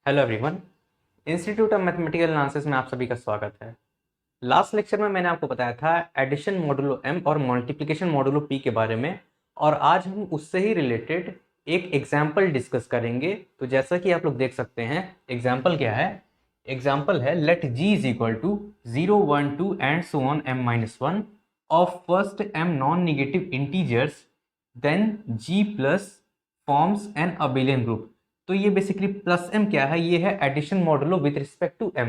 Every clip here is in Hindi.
Hello everyone. Institute of mathematical analysis में आप सभी का स्वागत है। लास्ट लेक्चर में मैंने आपको बताया था एडिशन मॉडुलो एम और मल्टीप्लिकेशन मॉडुलो पी के बारे में, और आज हम उससे ही रिलेटेड एक एग्जाम्पल डिस्कस करेंगे। तो जैसा कि आप लोग देख सकते हैं, एग्जाम्पल क्या है? एग्जाम्पल है let G is equal to 0 1 2 and so on m minus one of first m non negative integers, then G plus forms an abelian group. तो ये बेसिकली प्लस एम क्या है? ये है addition modulo with respect to M.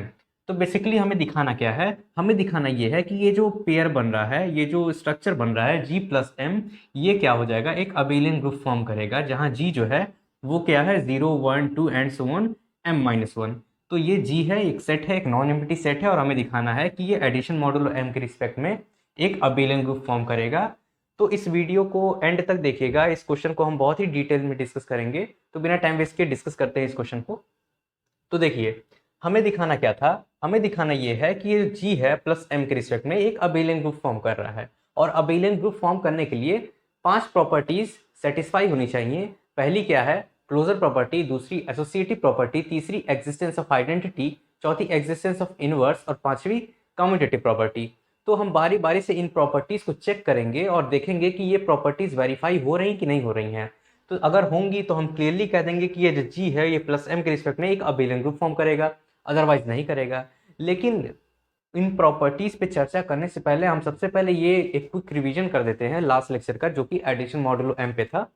तो बेसिकली हमें दिखाना क्या है? हमें दिखाना ये है कि ये जो पेयर बन रहा है, ये जो स्ट्रक्चर बन रहा है जी प्लस एम, ये क्या हो जाएगा? एक अबेलियन ग्रुप फॉर्म करेगा, जहां जी जो है वो क्या है? 0 1 2 and so on m minus one. तो ये जी है, एक सेट है, एक नॉन एम्प्टी सेट है, और हमें दिखाना है कि ये एडिशन मॉडुलो एम के रिस्पेक्ट में एक अबेलियन ग्रुप फॉर्म करेगा। तो इस वीडियो को एंड तक देखिएगा, इस क्वेश्चन को हम बहुत ही डिटेल में डिस्कस करेंगे। तो बिना टाइम वेस्ट किए डिस्कस करते हैं इस क्वेश्चन को। तो देखिए, हमें दिखाना क्या था? हमें दिखाना ये है कि ये जी है प्लस एम के रिस्पेक्ट में एक अबेलियन ग्रुप फॉर्म कर रहा है, और अबेलियन ग्रुप फॉर्म करने के लिए 5 प्रॉपर्टीज सेटिस्फाई होनी चाहिए। पहली क्या है? क्लोजर प्रॉपर्टी, दूसरी एसोसिएटिव प्रॉपर्टी, तीसरी एग्जिस्टेंस ऑफ आइडेंटिटी, चौथी एग्जिस्टेंस ऑफ इनवर्स, और पांचवी कम्यूटेटिव प्रॉपर्टी। तो हम बारी बारी से इन प्रॉपर्टीज को चेक करेंगे और देखेंगे कि ये प्रॉपर्टीज वेरीफाई हो रही कि नहीं हो रही हैं। तो अगर होंगी तो हम क्लियरली कह देंगे कि ये जो जी है ये प्लस एम के रिस्पेक्ट में एक अबेलियन ग्रुप फॉर्म करेगा, अदरवाइज नहीं करेगा। लेकिन इन प्रॉपर्टीज पे चर्चा करने से पहले हम सबसे पहले ये एक क्विक रिवीजन कर देते हैं लास्ट लेक्चर का, जो कि एडिशन मॉडुलो एम पे था।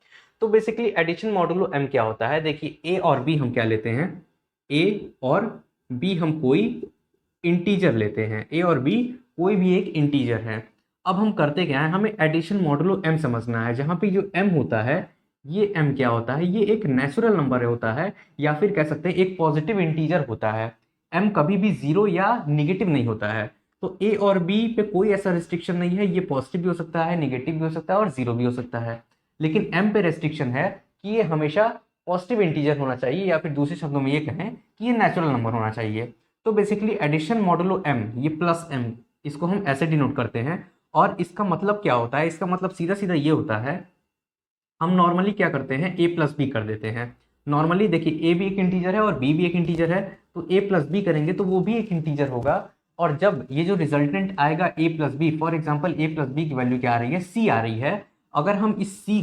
तो बेसिकली एडिशन मॉडुलो एम क्या होता है? देखिए, ए और बी हम क्या लेते हैं? ए और बी हम कोई इंटीजर लेते हैं। ए और बी कोई भी एक इंटीजर है। अब हम करते क्या है? हमें एडिशन मॉडुलो एम समझना है, जहां पे जो एम होता है, ये एम क्या होता है? ये एक नेचुरल नंबर होता है, या फिर कह सकते हैं एक पॉजिटिव इंटीजर होता है। एम कभी भी जीरो या निगेटिव नहीं होता है। तो ए और बी पे कोई ऐसा रिस्ट्रिक्शन नहीं है, ये पॉजिटिव भी हो सकता है, निगेटिव भी हो सकता है, और जीरो भी हो सकता है। लेकिन एम पे रेस्ट्रिक्शन है कि ये हमेशा पॉजिटिव इंटीजर होना चाहिए, या फिर दूसरे शब्दों में ये कहें कि ये नेचुरल नंबर होना चाहिए। तो बेसिकली एडिशन मॉडुलो एम, ये प्लस एम, इसको हम ऐसे डिनोट करते हैं। और इसका मतलब क्या होता है? इसका मतलब सीधा सीधा ये होता है, हम नॉर्मली क्या करते हैं? ए प्लस बी कर देते हैं। नॉर्मली देखिए, ए भी एक इंटीजर है और बी भी एक इंटीजर है, तो ए प्लस बी करेंगे तो वो भी एक इंटीजर होगा। और जब ये जो रिजल्टेंट आएगा A plus B, for example A plus B की वैल्यू क्या आ रही है? सी आ रही है। अगर हम इस सी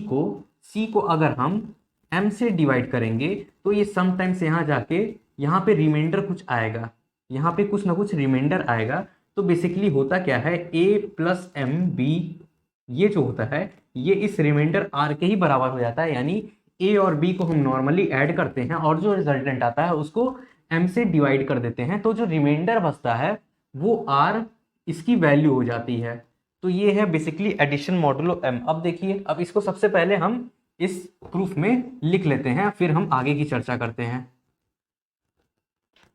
को अगर हम एम से डिवाइड करेंगे, तो ये समटाइम्स यहाँ जाके यहाँ पे रिमाइंडर कुछ आएगा, यहाँ पे कुछ ना कुछ रिमाइंडर आएगा। तो बेसिकली होता क्या है? ए प्लस एम बी, ये जो होता है ये इस रिमाइंडर आर के ही बराबर हो जाता है। यानी ए और बी को हम नॉर्मली ऐड करते हैं, और जो रिजल्टेंट आता है उसको एम से डिवाइड कर देते हैं, तो जो रिमाइंडर बचता है वो आर इसकी वैल्यू हो जाती है। तो ये है बेसिकली एडिशन मॉडुलो एम। अब देखिए, अब इसको सबसे पहले हम इस प्रूफ में लिख लेते हैं, फिर हम आगे की चर्चा करते हैं।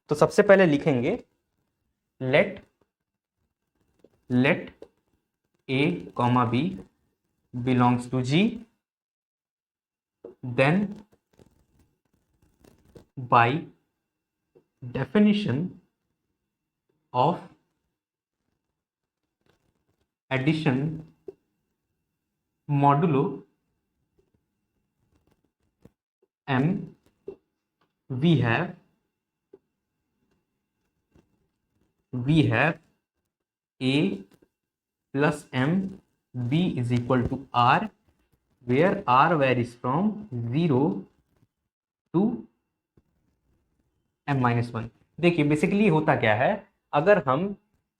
तो सबसे पहले लिखेंगे let let A comma B belongs to G, then by definition of addition modulo M, we have A plus M, B is equal to R, where R varies from 0 to m minus one. देखिए बेसिकली होता क्या है, अगर हम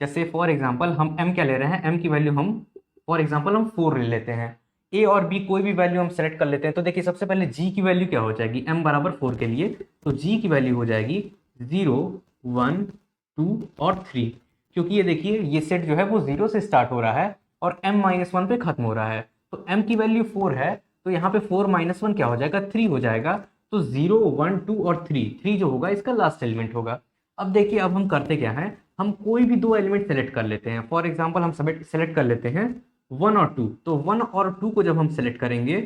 जैसे फॉर एग्जांपल हम m क्या ले रहे हैं? m की वैल्यू हम फॉर एग्जांपल हम 4 ले लेते हैं। a और b कोई भी वैल्यू हम सेलेक्ट कर लेते हैं। तो देखिए सबसे पहले g की वैल्यू क्या हो जाएगी? m बराबर 4 के लिए, तो g की वैल्यू हो जाएगी 0 1 2 और 3। क्योंकि ये देखिए, ये सेट जो है वो 0 से स्टार्ट हो रहा है और m माइनस वन पे खत्म हो रहा है। तो m की वैल्यू 4 है, तो यहाँ पे 4 माइनस वन क्या हो जाएगा? 3 हो जाएगा। तो 0 1 2 और 3 जो होगा इसका लास्ट एलिमेंट होगा। अब देखिए, अब हम करते क्या है? हम कोई भी दो एलिमेंट सेलेक्ट कर लेते हैं। फॉर एग्जांपल हम सेलेक्ट कर लेते हैं 1 और 2। तो 1 और 2 को जब हम सेलेक्ट करेंगे,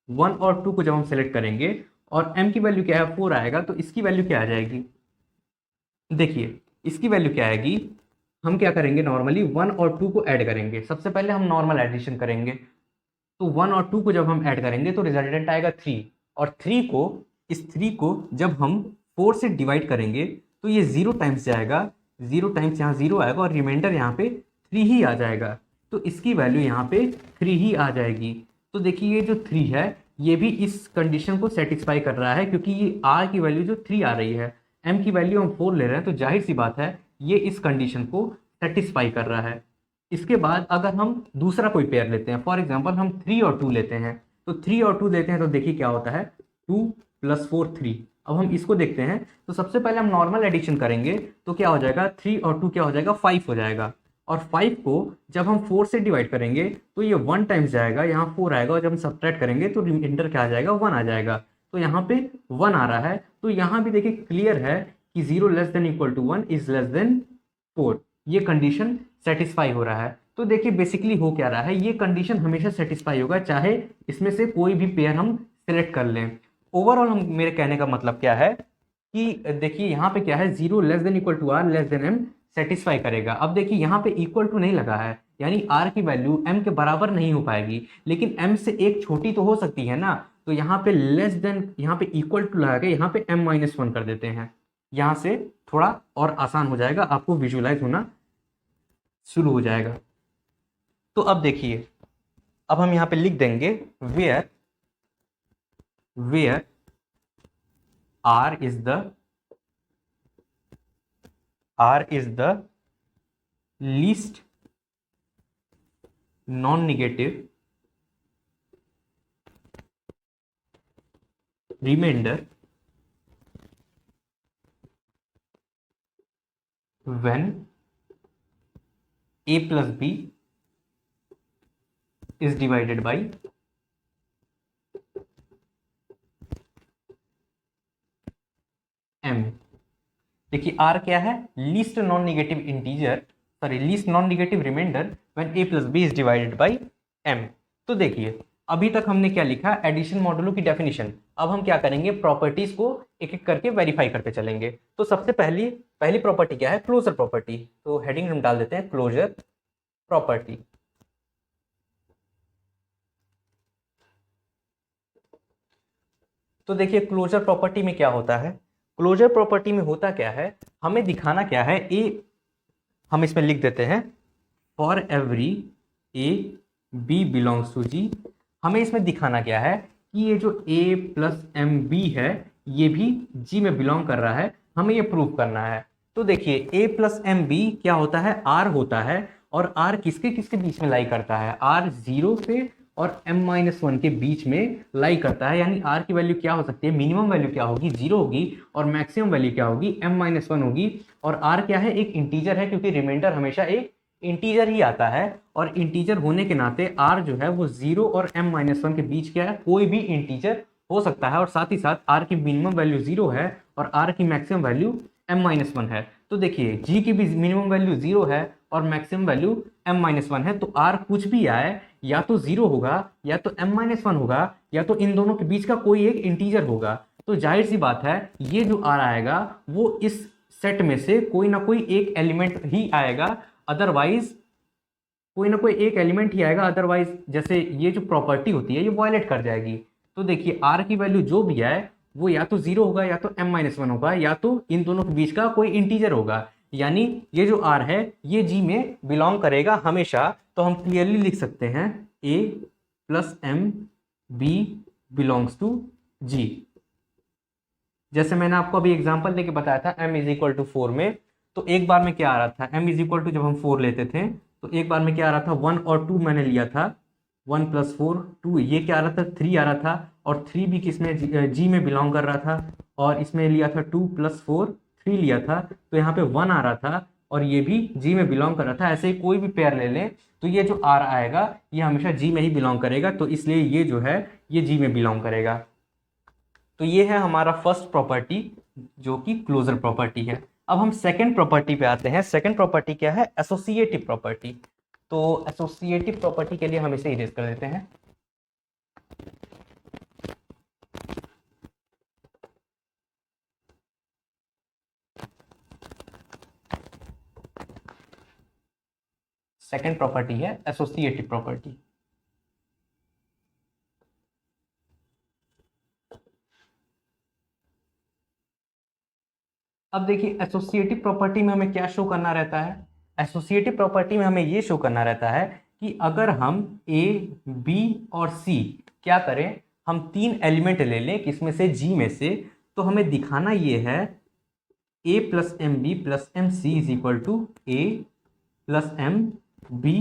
1 और 2 को जब हम सेलेक्ट करेंगे और m की वैल्यू क्या है? 4 आएगा, तो इसकी वैल्यू क्या आ जाएगी? देखिए इसकी वैल्यू क्या आएगी? हम क्या करेंगे? नॉर्मली 1 और 2 को ऐड करेंगे। सबसे पहले हम नॉर्मल एडिशन करेंगे। तो 1 और 2 को जब हम ऐड करेंगे तो रिजल्टेंट आएगा 3, और 3 को, इस 3 को जब हम 4 से डिवाइड करेंगे तो ये 0 टाइम्स जाएगा, 0 टाइम्स यहाँ 0 आएगा और रिमाइंडर यहाँ पे 3 ही आ जाएगा, तो इसकी वैल्यू यहाँ पे 3 ही आ जाएगी। तो देखिए ये जो 3 है ये भी इस कंडीशन को सेटिस्फाई कर रहा है, क्योंकि ये r की वैल्यू जो 3 आ रही है, m की वैल्यू हम 4 ले रहे हैं, तो जाहिर सी बात है ये इस कंडीशन को सेटिस्फाई कर रहा है। इसके बाद अगर हम दूसरा कोई पेयर लेते हैं, फॉर एग्जाम्पल हम 3 और 2 लेते हैं, तो 3 और 2 लेते हैं तो देखिए क्या होता है, 2 + 4 3। अब हम इसको देखते हैं, तो सबसे पहले हम नॉर्मल एडिशन करेंगे, तो क्या हो जाएगा, 3 और 2 क्या हो जाएगा, 5 हो जाएगा। और 5 को जब हम 4 से डिवाइड करेंगे तो ये 1 टाइम्स जाएगा, यहाँ 4 आएगा, और जब हम सब्ट्रैक्ट करेंगे तो रिमाइंडर क्या आ जाएगा, 1 आ जाएगा। तो यहाँ पे 1 आ रहा है, तो यहाँ भी देखिए क्लियर है कि 0 < 1 इज < 4, ये कंडीशन सेटिस्फाई हो रहा है। तो देखिए बेसिकली हो क्या रहा है, ये कंडीशन हमेशा सेटिस्फाई होगा चाहे इसमें से कोई भी पेयर हम सिलेक्ट कर लें। ओवरऑल हम, मेरे कहने का मतलब क्या है कि देखिए यहाँ पे क्या है, 0 < r m सेटिस्फाई करेगा। अब देखिए यहाँ पे इक्वल टू नहीं लगा है, यानी r की वैल्यू m के बराबर नहीं हो पाएगी, लेकिन m से एक छोटी तो हो सकती है ना। तो यहाँ पे लेस देन, यहाँ पे इक्वल टू लगा के यहाँ पे m-1 कर देते हैं, यहाँ से थोड़ा और आसान हो जाएगा, आपको विजुअलाइज होना शुरू हो जाएगा। तो अब देखिए, अब हम यहाँ पे लिख देंगे where r is the least non-negative remainder when a plus b is divided by m। देखिए r क्या है, least non negative integer, sorry least non negative remainder when a plus b is divided by m। तो देखिए अभी तक हमने क्या लिखा, एडिशन मॉडुलो की डेफिनेशन। अब हम क्या करेंगे, प्रॉपर्टीज को एक एक करके वेरीफाई करते चलेंगे। तो सबसे पहली प्रॉपर्टी क्या है, क्लोजर प्रॉपर्टी। तो हेडिंग हम डाल देते हैं क्लोजर प्रॉपर्टी। तो देखिए क्लोजर प्रॉपर्टी में क्या होता है, क्लोजर प्रॉपर्टी में होता क्या है, हमें दिखाना क्या है, हम इसमें लिख देते हैं for every A B belongs to G. हमें इसमें दिखाना क्या है कि ये जो a + mb है ये भी g में बिलोंग कर रहा है, हमें ये प्रूव करना है। तो देखिए a + mb क्या होता है, r होता है, और r किसके किसके बीच में लाई करता है, r 0 पे और m-1 के बीच में लाई करता है। यानी r की वैल्यू क्या हो सकती है, मिनिमम वैल्यू क्या होगी, 0 होगी, और मैक्सिमम वैल्यू क्या होगी, m-1 होगी। और r क्या है, एक इंटीजर है, क्योंकि रिमाइंडर हमेशा एक इंटीजर ही आता है, और इंटीजर होने के नाते r जो है वो 0 और m-1 के बीच क्या है, कोई भी इंटीजर हो सकता है। और साथ ही साथ r की मिनिमम वैल्यू 0 है और r की मैक्सिमम वैल्यू m-1 है। तो देखिए g की भी मिनिमम वैल्यू 0 है और मैक्सिमम वैल्यू m-1 है, तो r कुछ भी आए, या तो 0 होगा, या तो m-1 होगा, या तो इन दोनों के बीच का कोई एक इंटीजर होगा। तो जाहिर सी बात है ये जो r आएगा वो इस सेट में से कोई ना कोई एक एलिमेंट ही आएगा, अदरवाइज कोई ना कोई एक एलिमेंट ही आएगा, अदरवाइज जैसे ये जो प्रॉपर्टी होती है ये वायलेट कर जाएगी। तो देखिए r की वैल्यू जो भी आए वो या तो 0 होगा, या तो m-1 होगा, या तो इन दोनों के बीच का कोई इंटीजर होगा। यानी ये जो r है ये g में बिलोंग करेगा हमेशा। तो हम क्लियरली लिख सकते हैं a + m b belongs to g। जैसे मैंने आपको अभी एग्जांपल देके बताया था m = 4 में, तो एक बार में क्या आ रहा था, m = जब हम 4 लेते थे तो एक बार में क्या आ रहा था, 1 और 2 मैंने लिया था, 1 + 4 2, ये क्या आ रहा था, 3 आ रहा था, और 3 भी किसमें, g में बिलोंग कर रहा था। और इसमें लिया था 2 + 4 3 लिया था, तो यहाँ पे 1 आ रहा था, और ये भी g में बिलोंग कर रहा था। ऐसे ही कोई भी पेयर ले लें तो ये जो r आएगा ये हमेशा g में ही बिलोंग करेगा, तो इसलिए ये जो है ये g में बिलोंग करेगा। तो ये है हमारा फर्स्ट प्रॉपर्टी जो कि क्लोजर प्रॉपर्टी है। अब हम सेकंड प्रॉपर्टी पे आते हैं। सेकंड प्रॉपर्टी क्या है, एसोसिएटिव प्रॉपर्टी। तो एसोसिएटिव प्रॉपर्टी के लिए हम इसे इरेज कर देते हैं। सेकंड प्रॉपर्टी है एसोसिएटिव प्रॉपर्टी। अब देखिए एसोसिएटिव प्रॉपर्टी में हमें क्या शो करना रहता है, एसोसिएटिव प्रॉपर्टी में हमें ये शो करना रहता है कि अगर हम ए, बी और सी क्या करें, हम तीन एलिमेंट ले लें किसमें से, जी में से, तो हमें दिखाना ये है A plus M B plus M C is equal to A plus M B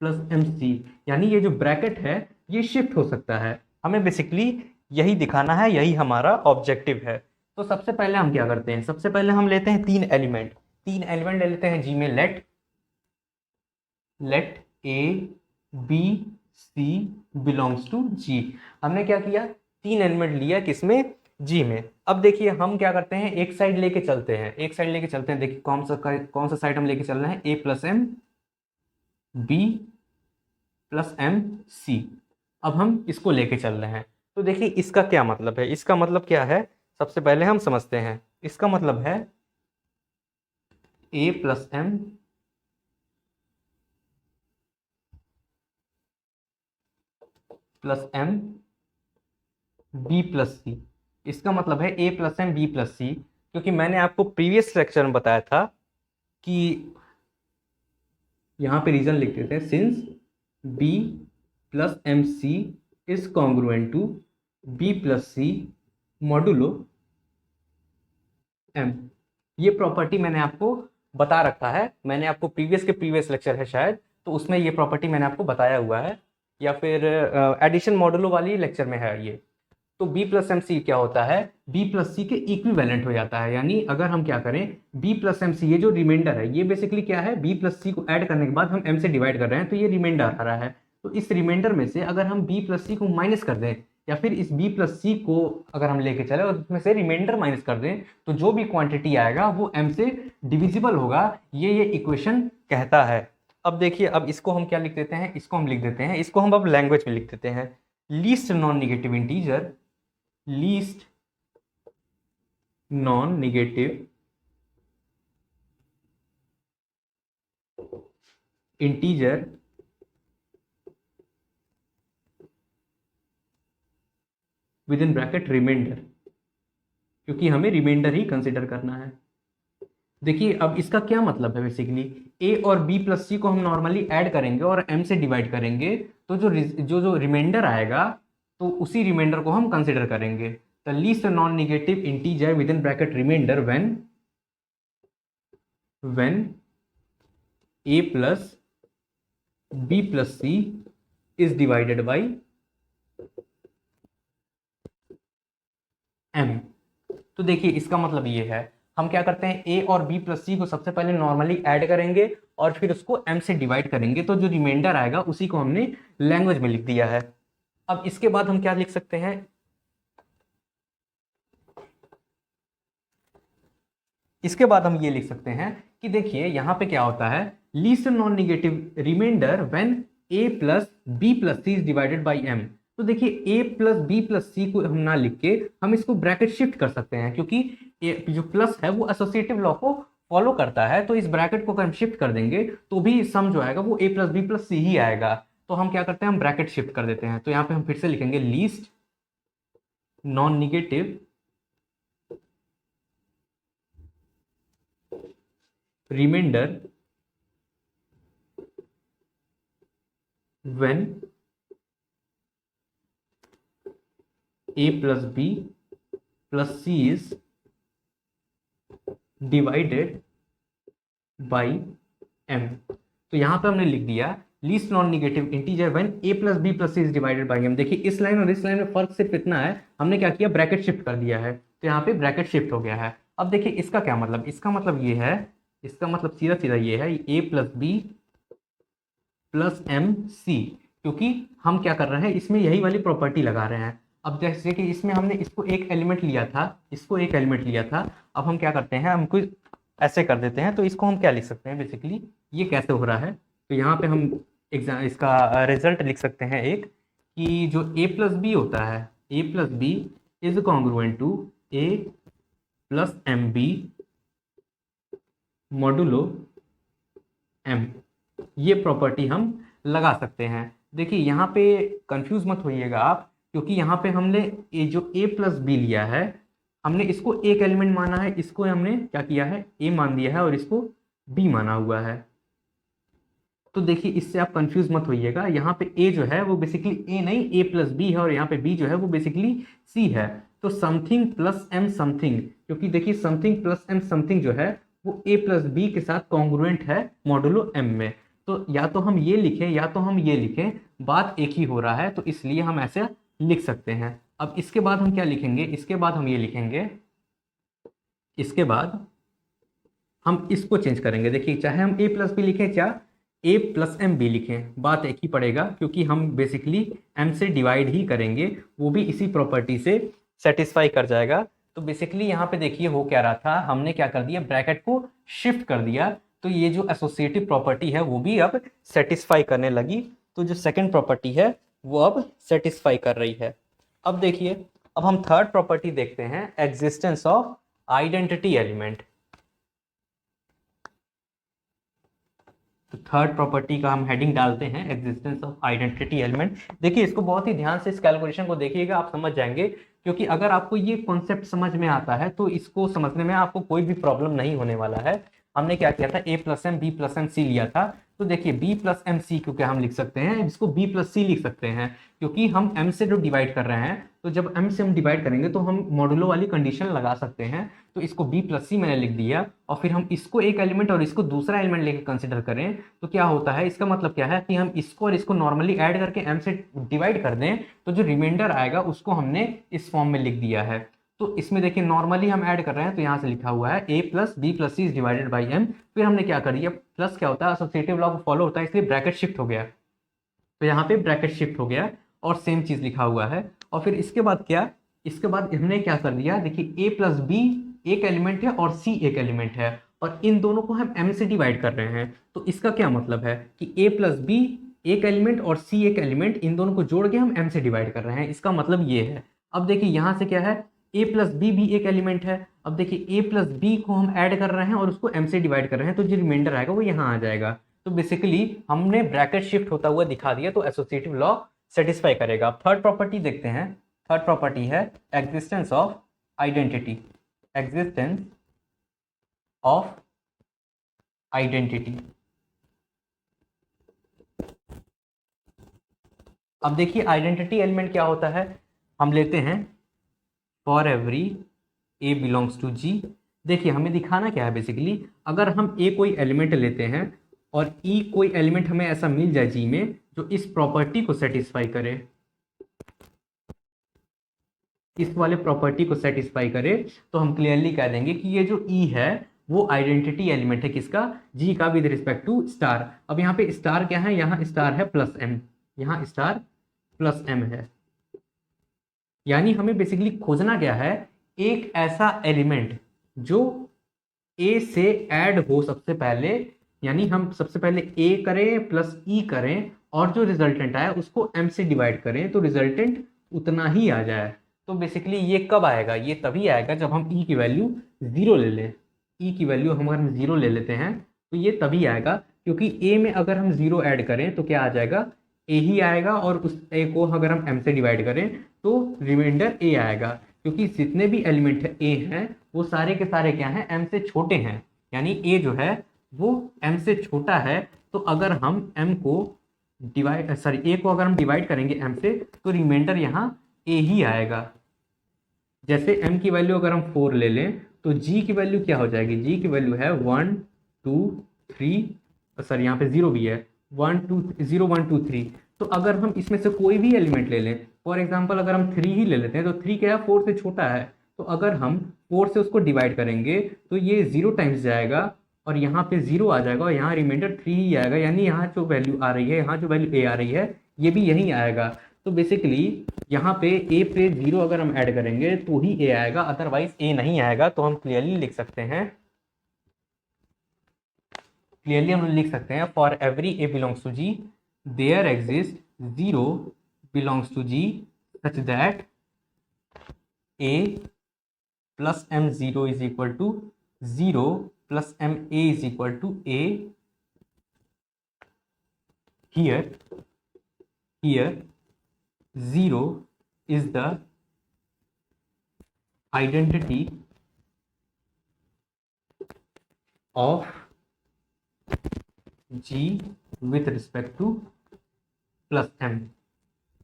plus M C, यानी ये जो ब्रैकेट है ये शिफ्ट हो सकता है। हमें बेसिकली यही दिखाना है, यही हमारा ऑब्जेक्टिव है। तो सबसे पहले हम क्या करते हैं, सबसे पहले हम लेते हैं तीन एलिमेंट ले लेते हैं जी में। Let A B C belongs to G. हमने क्या किया, तीन एलिमेंट लिया किसमें, जी में। अब देखिए हम क्या करते हैं, एक साइड लेके चलते हैं, देखिए कौन सा साइड हम लेके चल रहे हैं, A plus M B plus M C. अब हम इसको लेके चल रहे हैं। तो देखिए इसका क्या मतलब है, इसका मतलब क्या है, सबसे पहले हम समझते हैं। इसका मतलब है A plus M plus M B plus C. इसका मतलब है A plus M B plus C, क्योंकि मैंने आपको प्रीवियस लेक्चर में बताया था कि यहाँ पे रीजन लिख देते हैं, since B plus M C is congruent to B plus C modulo M. ये प्रॉपर्टी मैंने आपको बता रखा है, मैंने आपको प्रीवियस लेक्चर है शायद, तो उसमें ये प्रॉपर्टी मैंने आपको बताया हुआ है, या फिर एडिशन मॉडुलो वाली लेक्चर में है ये। तो b प्लस एम सी क्या होता है, b प्लस सी के इक्विवेलेंट हो जाता है। यानी अगर हम क्या करें, b प्लस एम सी, ये जो रिमाइंडर है ये बेसिकली क्या है, b प्लस सी को ऐड करने के बाद हम m से डिवाइड कर रहे हैं, तो ये रिमाइंडर आ रहा है। तो इस रिमाइंडर में से अगर हम b प्लस सी को माइनस कर दें, या फिर इस b प्लस सी को अगर हम लेके चले और उसमें से रिमाइंडर माइनस कर दें, तो जो भी क्वांटिटी आएगा वो m से डिविजिबल होगा, ये इक्वेशन कहता है। अब देखिए, अब इसको हम क्या लिख देते हैं, इसको हम लिख देते हैं, इसको हम अब लैंग्वेज में लिख देते हैं, least non negative integer, least non negative integer within bracket remainder, क्योंकि हमें रिमाइंडर ही कंसिडर करना है। देखिए अब इसका क्या मतलब है, बेसिकली a और b प्लस सी को हम नॉर्मली ऐड करेंगे और m से डिवाइड करेंगे, तो जो रिमाइंडर आएगा तो उसी रिमाइंडर को हम कंसिडर करेंगे। The least non negative integer within bracket remainder when a plus b plus C is divided by m। तो देखिए इसका मतलब ये है, हम क्या करते हैं, a और b प्लस सी को सबसे पहले नॉर्मली ऐड करेंगे और फिर उसको m से डिवाइड करेंगे, तो जो रिमाइंडर आएगा उसी को हमने लैंग्वेज में लिख दिया है। अब इसके बाद हम क्या लिख सकते हैं, इसके बाद हम ये लिख सकते हैं कि देखिए यहां पे क्या होता है, least non negative remainder when a plus B plus C is divided by m। तो देखिए a plus B plus c को हम ना लिख के हम इसको ब्रैकेट शिफ्ट कर सकते हैं, क्योंकि जो प्लस है वो एसोसिएटिव लॉ को फॉलो करता है। तो इस ब्रैकेट को अगर हम शिफ्ट कर देंगे तो भी सम जो आएगा वो a प्लस बी प्लस सी ही आएगा। तो हम क्या करते हैं, हम ब्रैकेट शिफ्ट कर देते हैं। तो यहाँ पे हम फिर से लिखेंगे least non negative remainder when a plus b plus c is divided by m। तो यहां पे हमने लिख दिया least non negative integer when a plus B plus C is divided by m। देखिए इस लाइन और इस लाइन में फर्क सिर्फ इतना है, हमने क्या किया, ब्रैकेट शिफ्ट कर दिया है, तो यहाँ पे ब्रैकेट शिफ्ट हो गया है। अब देखिए इसका क्या मतलब, इसका मतलब ये है, इसका मतलब सीधा सीधा ये है, a plus B plus M c, क्योंकि हम क्या कर रहे हैं, इसमें यही वाली प्रॉपर्टी लगा रहे हैं। अब जैसे कि इसमें हमने इसको एक एलिमेंट लिया था, इसको एक एलिमेंट लिया था, अब हम क्या करते हैं, हमको ऐसे कर देते हैं। तो इसको हम क्या लिख सकते हैं, बेसिकली ये कैसे हो रहा है, तो यहाँ पे हम इसका रिजल्ट लिख सकते हैं एक, कि जो a प्लस बी होता है, a plus b is congruent to a plus M b modulo m। ये प्रॉपर्टी हम लगा सकते हैं। देखिए यहाँ पे कंफ्यूज मत होइएगा आप, क्योंकि यहाँ पे हमने ये जो a प्लस बी लिया है, हमने इसको एक एलिमेंट माना है, इसको हमने क्या किया है, ए मान दिया है, और इसको बी माना हुआ है। तो देखिए इससे आप कंफ्यूज मत होइएगा, यहाँ पे ए जो है वो बेसिकली ए नहीं, ए प्लस बी है, और यहाँ पे बी जो है वो बेसिकली सी है। तो समथिंग प्लस एम समथिंग, क्योंकि देखिए समथिंग प्लस एम समथिंग जो है वो ए प्लस बी के साथ कॉन्ग्रुएंट है मॉडुलो एम में। तो या तो हम ये लिखें या तो हम ये लिखें, बात एक ही हो रहा है, तो इसलिए हम ऐसे लिख सकते हैं। अब इसके बाद हम क्या लिखेंगे, इसके बाद हम ये लिखेंगे, इसके बाद हम इसको चेंज करेंगे। देखिए चाहे हम ए प्लस बी लिखें चाहे ए प्लस एम बी लिखें, बात एक ही पड़ेगा, क्योंकि हम बेसिकली एम से डिवाइड ही करेंगे, वो भी इसी प्रॉपर्टी से सेटिस्फाई कर जाएगा। तो बेसिकली यहाँ पे देखिए हो क्या रहा था, हमने क्या कर दिया, ब्रैकेट को शिफ्ट कर दिया, तो ये जो एसोसिएटिव प्रॉपर्टी है वो भी अब सेटिस्फाई करने लगी। तो जो सेकेंड प्रॉपर्टी है वो अब सेटिस्फाई कर रही है। अब देखिए, अब हम थर्ड प्रॉपर्टी देखते हैं, एग्जिस्टेंस ऑफ आइडेंटिटी एलिमेंट। तो थर्ड प्रॉपर्टी का हम हेडिंग डालते हैं एग्जिस्टेंस ऑफ आइडेंटिटी एलिमेंट। देखिए इसको बहुत ही ध्यान से, इस कैलकुलेशन को देखिएगा, आप समझ जाएंगे, क्योंकि अगर आपको ये कॉन्सेप्ट समझ में आता है तो इसको समझने में आपको कोई भी प्रॉब्लम नहीं होने वाला है। हमने क्या किया था, A plus M B plus M C लिया था, तो देखिए बी प्लस एम सी क्योंकि हम लिख सकते हैं, इसको बी प्लस सी लिख सकते हैं, क्योंकि हम एम से जो डिवाइड कर रहे हैं, तो जब एम से हम डिवाइड करेंगे तो हम मॉडुलो वाली कंडीशन लगा सकते हैं। तो इसको बी प्लस सी मैंने लिख दिया, और फिर हम इसको एक एलिमेंट और इसको दूसरा एलिमेंट लेके कंसिडर करें, तो क्या होता है, इसका मतलब क्या है कि हम इसको और इसको नॉर्मली ऐड करके एम से डिवाइड कर दें, तो जो रिमाइंडर आएगा उसको हमने इस फॉर्म में लिख दिया है। तो इसमें देखिए नॉर्मली हम ऐड कर रहे हैं, तो यहाँ से लिखा हुआ है A plus B plus C is divided by M. फिर हमने क्या कर दिया, प्लस क्या होता है, एसोसिएटिव लॉ फॉलो होता है, इसलिए ब्रैकेट शिफ्ट हो गया, तो यहाँ पे ब्रैकेट शिफ्ट हो गया और सेम चीज लिखा हुआ है। और फिर इसके बाद क्या, इसके बाद हमने क्या कर दिया, देखिए ए प्लस बी एक एलिमेंट है और सी एक एलिमेंट है, और इन दोनों को हम एम से डिवाइड कर रहे हैं। तो इसका क्या मतलब है कि ए प्लस बी एक एलिमेंट और सी एक एलिमेंट, इन दोनों को जोड़ के हम एम से डिवाइड कर रहे हैं, इसका मतलब ये है। अब देखिए यहाँ से क्या है, ए प्लस बी भी एक एलिमेंट है, अब देखिए ए प्लस बी को हम ऐड कर रहे हैं और उसको एम से डिवाइड कर रहे हैं, तो जो रिमाइंडर आएगा वो यहाँ आ जाएगा। तो बेसिकली हमने ब्रैकेट शिफ्ट होता हुआ दिखा दिया, तो एसोसिएटिव लॉ सेटिस्फाई करेगा। अब थर्ड प्रॉपर्टी देखते हैं, थर्ड प्रॉपर्टी है existence of identity, existence of identity. अब देखिए आइडेंटिटी एलिमेंट क्या होता है, हम लेते हैं for every A belongs to G. देखिए हमें दिखाना क्या है, बेसिकली अगर हम ए कोई एलिमेंट लेते हैं और ई कोई एलिमेंट हमें ऐसा मिल जाए जी में जो इस प्रॉपर्टी को सेटिस्फाई करे, इस वाले प्रॉपर्टी को सेटिस्फाई करे, तो हम क्लियरली कह देंगे कि ये जो ई है वो आइडेंटिटी एलिमेंट है किसका, जी का, विद रिस्पेक्ट टू स्टार। अब यहाँ पे स्टार क्या है, यहाँ स्टार है प्लस एम, यहाँ स्टार प्लस एम है, यानी हमें बेसिकली खोजना क्या है, एक ऐसा एलिमेंट जो ए से ऐड हो सबसे पहले, यानी हम सबसे पहले ए करें प्लस ई करें और जो रिजल्टेंट आया उसको एम से डिवाइड करें, तो रिजल्टेंट उतना ही आ जाए। तो बेसिकली ये कब आएगा, ये तभी आएगा जब हम ई की वैल्यू जीरो ले लें, ई की वैल्यू हम जीरो ले लेते हैं, तो ये तभी आएगा, क्योंकि ए में अगर हम जीरो ऐड करें तो क्या आ जाएगा, ए ही आएगा, और उस ए को अगर हम एम से डिवाइड करें तो रिमाइंडर ए आएगा, क्योंकि जितने भी एलिमेंट ए हैं वो सारे के सारे क्या हैं, एम से छोटे हैं, यानी ए जो है वो एम से छोटा है। तो अगर हम एम को डिवाइड सॉरी ए को अगर हम डिवाइड करेंगे एम से, तो रिमाइंडर यहाँ ए ही आएगा। जैसे एम की वैल्यू अगर हम 4 ले लें तो जी की वैल्यू क्या हो जाएगी, जी की वैल्यू है 1 2 3, सॉरी यहाँ पे 0 भी है, 1 2 0 1 2 3। तो अगर हम इसमें से कोई भी एलिमेंट ले लें, फॉर एग्जांपल अगर हम 3 ही ले लेते हैं, तो 3 क्या है, 4 से छोटा है, तो अगर हम 4 से उसको डिवाइड करेंगे तो ये 0 टाइम्स जाएगा और यहाँ पे 0 आ जाएगा और यहाँ रिमाइंडर 3 ही आएगा, यानी यहाँ जो वैल्यू आ रही है, यहाँ जो वैल्यू ए आ रही है ये भी यही आएगा। तो बेसिकली यहाँ पे ए पे 0 अगर हम ऐड करेंगे तो ही ए आएगा, अदरवाइज ए नहीं आएगा। तो हम क्लियरली लिख सकते हैं, क्लियरली हम लिख सकते हैं for every A belongs to g there exist 0 belongs to g such that a plus m 0 is equal to 0 plus m a is equal to a. here 0 is the identity of g with respect to plus m,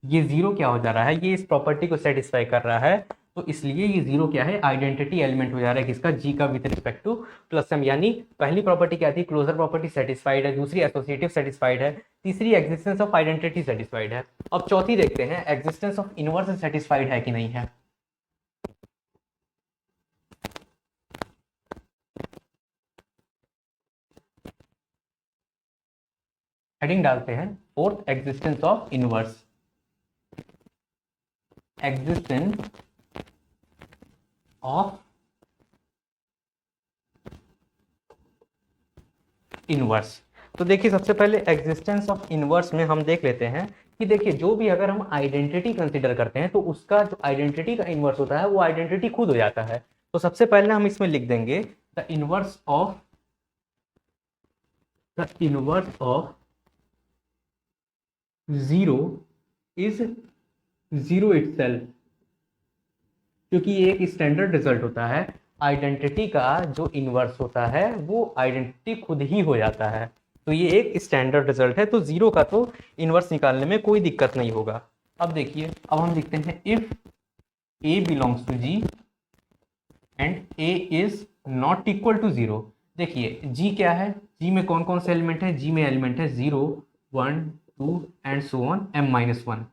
ये जीरो क्या हो जा रहा है, ये इस प्रॉपर्टी को सेटिस्फाई कर रहा है, तो इसलिए ये जीरो क्या है, आइडेंटिटी एलिमेंट हो जा रहा है किसका, जी का with respect to plus M. यानी पहली प्रॉपर्टी क्या थी, क्लोजर प्रॉपर्टी सेटिस्फाइड है, दूसरी एसोसिएटिव सेटिस्फाइड है, तीसरी एग्जिस्टेंस ऑफ आइडेंटिटी सेटिस्फाइड है। अब चौथी देखते हैं एग्जिस्टेंस ऑफ इनवर्स सेटिस्फाइड है कि नहीं है। हेडिंग डालते हैं fourth, existence of inverse, existence of inverse. तो देखिए सबसे पहले एग्जिस्टेंस ऑफ इनवर्स में हम देख लेते हैं कि देखिए जो भी अगर हम आइडेंटिटी कंसीडर करते हैं तो उसका जो आइडेंटिटी का इनवर्स होता है वो आइडेंटिटी खुद हो जाता है। तो सबसे पहले हम इसमें लिख देंगे the inverse of zero is zero itself, क्योंकि ये एक स्टैंडर्ड रिजल्ट होता है, आइडेंटिटी का जो इनवर्स होता है वो आइडेंटिटी खुद ही हो जाता है। तो ये एक स्टैंडर्ड रिजल्ट है, तो जीरो का तो इनवर्स निकालने में कोई दिक्कत नहीं होगा। अब देखिए, अब हम लिखते हैं if A belongs to G and A is not equal to zero. देखिए जी क्या है, जी में कौन कौन से एलिमेंट है, जी में एलिमेंट है 0 1 2 एंड सो ऑन m-1,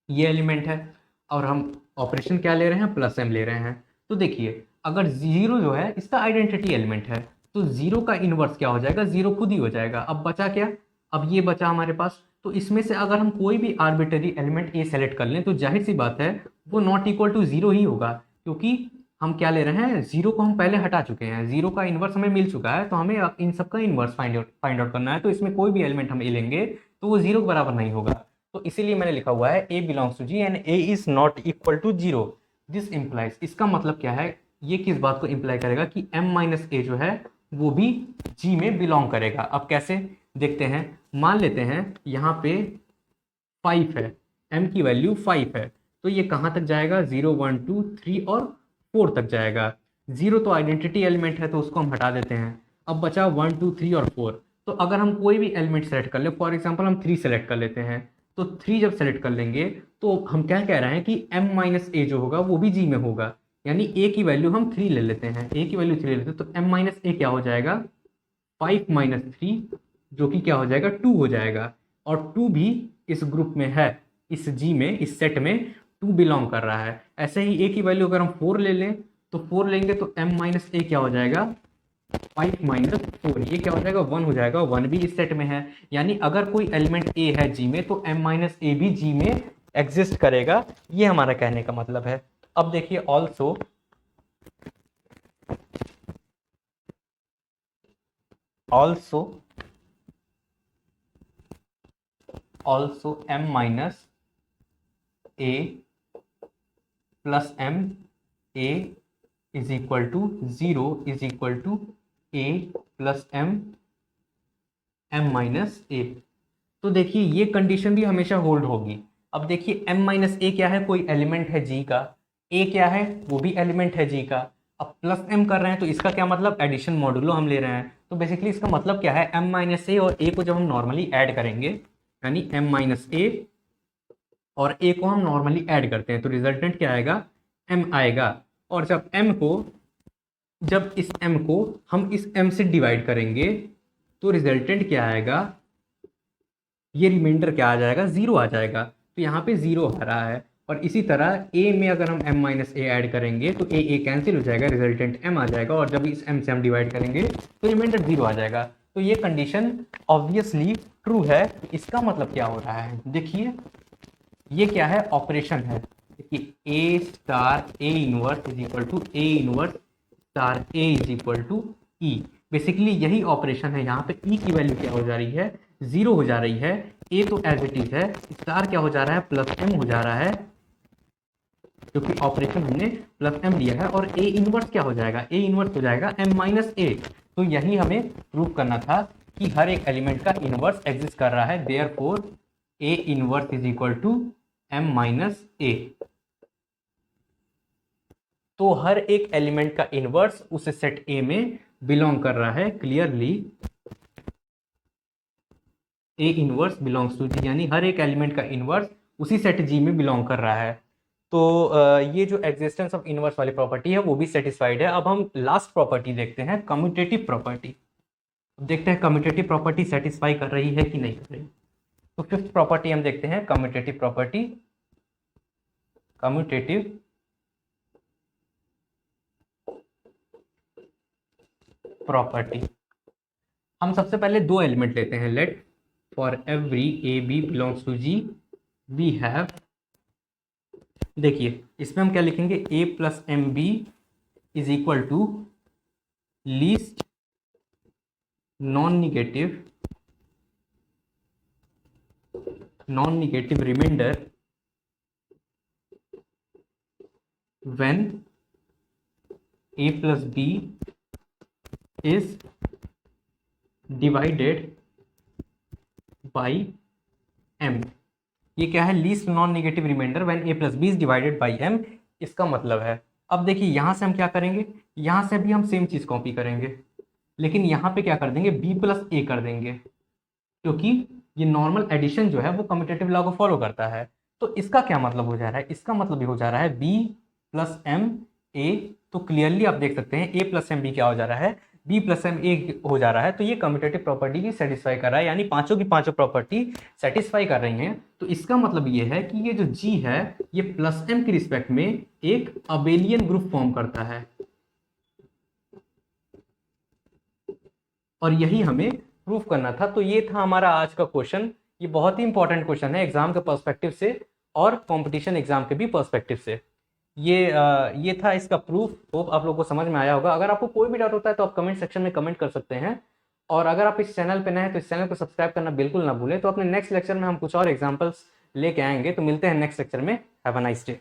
ये एलिमेंट है, और हम ऑपरेशन क्या ले रहे हैं, प्लस एम ले रहे हैं। तो देखिए अगर जीरो जो है इसका आइडेंटिटी एलिमेंट है, तो जीरो का इनवर्स क्या हो जाएगा, जीरो खुद ही हो जाएगा। अब बचा क्या, अब ये बचा हमारे पास, तो इसमें से अगर हम कोई भी आर्बिटरी एलिमेंट ए सेलेक्ट कर लें तो जाहिर सी बात है वो नॉट इक्वल टू जीरो ही होगा, क्योंकि हम क्या ले रहे हैं, जीरो को हम पहले हटा चुके हैं, जीरो का इनवर्स हमें मिल चुका है, तो हमें इन सब का इनवर्स फाइंड आउट करना है। तो इसमें कोई भी एलिमेंट हम ए लेंगे तो वो जीरो के बराबर नहीं होगा, तो इसीलिए मैंने लिखा हुआ है A belongs to G and A is not equal to zero. This implies, इसका मतलब क्या है, ये किस बात को इंप्लाई करेगा कि m-a जो है वो भी जी में बिलोंग करेगा। अब कैसे देखते हैं, मान लेते हैं यहाँ पे 5 है, m की वैल्यू 5 है, तो ये कहाँ तक जाएगा, 0 1 2 3 और 4 तक जाएगा। 0 तो आइडेंटिटी एलिमेंट है तो उसको हम हटा देते हैं, अब बचा 1 2 3 और 4। तो अगर हम कोई भी एलिमेंट सेलेक्ट कर ले, फॉर एग्जाम्पल हम 3 सेलेक्ट कर लेते हैं, तो 3 जब सेलेक्ट कर लेंगे तो हम क्या कह रहे हैं कि m-a जो होगा वो भी जी में होगा, यानी a की वैल्यू हम 3 ले लेते हैं, a की वैल्यू 3 ले लेते हैं, तो m-a क्या हो जाएगा, 5 - 3, जो कि क्या हो जाएगा, 2 हो जाएगा, और 2 भी इस ग्रुप में है, इस जी में, इस सेट में 2 बिलोंग कर रहा है। ऐसे ही a की वैल्यू अगर हम 4 ले लें तो 4 लेंगे तो m-a क्या हो जाएगा, 5 - 4, ये क्या हो जाएगा, 1 हो जाएगा, 1 भी इस सेट में है। यानी अगर कोई एलिमेंट a है जी में तो m-a भी जी में एग्जिस्ट करेगा, ये हमारा कहने का मतलब है। अब देखिए also m-a plus m-a is equal to 0 is equal to a plus m-a। तो देखिए ये कंडीशन भी हमेशा होल्ड होगी। अब देखिए m-a क्या है, कोई एलिमेंट है जी का, a क्या है, वो भी एलिमेंट है जी का। अब प्लस m कर रहे हैं तो इसका क्या मतलब, एडिशन मॉडुलो हम ले रहे हैं, तो बेसिकली इसका मतलब क्या है, m-a और a को जब हम नॉर्मली ऐड करेंगे, यानी m-a और a को हम नॉर्मली ऐड करते हैं तो रिजल्टेंट क्या आएगा, m आएगा। और जब इस m को हम इस m से डिवाइड करेंगे तो रिजल्टेंट क्या आएगा, ये रिमाइंडर क्या आ जाएगा, 0 आ जाएगा, तो यहाँ पे 0 आ रहा है। और इसी तरह a में अगर हम m-a ऐड करेंगे तो a कैंसिल हो जाएगा, रिजल्टेंट m आ जाएगा, और जब इस m से हम डिवाइड करेंगे तो रिमाइंडर 0 आ जाएगा। तो ये कंडीशन ऑब्वियसली ट्रू है। इसका मतलब क्या हो रहा है, देखिए ये क्या है, ऑपरेशन है, देखिए a star a inverse is equal to a inverse star a is equal to e। Basically यही ऑपरेशन है, यहाँ पे e की वैल्यू क्या हो जा रही है, 0 हो जा रही है, a तो एज इट इज है, स्टार क्या हो जा रहा है, प्लस m हो जा रहा है, क्योंकि ऑपरेशन हमने प्लस m लिया है, और a इनवर्स क्या हो जाएगा, a इनवर्स हो जाएगा m-a। तो यही हमें प्रूव करना था कि हर एक एलिमेंट का इनवर्स एग्जिस्ट कर रहा है, therefore a inverse is equal to m-a। तो हर एक एलिमेंट का इनवर्स उस सेट ए में बिलोंग कर रहा है। Clearly A inverse belongs to G, यानी हर एक एलिमेंट का इनवर्स उसी सेट जी में बिलोंग कर रहा है। तो ये जो एग्जिस्टेंस ऑफ इनवर्स वाली प्रॉपर्टी है वो भी सेटिस्फाइड है। अब हम लास्ट प्रॉपर्टी देखते हैं, कम्यूटेटिव प्रॉपर्टी। देखते हैं कम्यूटेटिव प्रॉपर्टी सेटिस्फाई कर रही है कि नहीं कर रही। तो फिफ्थ प्रॉपर्टी हम देखते हैं, कम्यूटेटिव प्रॉपर्टी। कम्यूटेटिव प्रॉपर्टी, हम सबसे पहले दो एलिमेंट लेते हैं। Let for every A B belongs to g we have, देखिए इसमें हम क्या लिखेंगे, a plus M b is equal to least non negative remainder when a plus b is divided by m। ये क्या है, least non negative remainder when a plus b is divided by m। इसका मतलब है, अब देखिए यहां से हम क्या करेंगे, यहां से भी हम सेम चीज कॉपी करेंगे, लेकिन यहां पे क्या कर देंगे, b प्लस a कर देंगे, क्योंकि ये नॉर्मल एडिशन जो है वो कम्यूटेटिव लॉ को फॉलो करता है। तो इसका क्या मतलब हो जा रहा है, इसका मतलब ये हो जा रहा है b प्लस एम ए। तो क्लियरली आप देख सकते हैं a प्लस एम बी क्या हो जा रहा है, b प्लस एम ए हो जा रहा है। तो ये कम्यूटेटिव प्रॉपर्टी की सेटिस्फाई कर रहा है, यानी पांचों की पांचों प्रॉपर्टी सेटिस्फाई कर रही हैं। तो इसका मतलब ये है कि ये जो g है ये प्लस m की रिस्पेक्ट में एक अबेलियन ग्रुप फॉर्म करता है, और यही हमें प्रूफ करना था। तो ये था हमारा आज का क्वेश्चन। ये बहुत ही इंपॉर्टेंट क्वेश्चन है एग्जाम के पर्सपेक्टिव से और कंपटीशन एग्जाम के भी पर्सपेक्टिव से। ये था इसका प्रूफ। होप आप लोगों को समझ में आया होगा। अगर आपको कोई भी डाउट होता है तो आप कमेंट सेक्शन में कमेंट कर सकते हैं, और अगर आप इस चैनल पे नए हैं तो इस चैनल को सब्सक्राइब करना बिल्कुल ना भूलें। तो अपने नेक्स्ट लेक्चर में हम कुछ और एग्जाम्पल्स लेके आएंगे। तो मिलते हैं नेक्स्ट लेक्चर में। Have a nice day.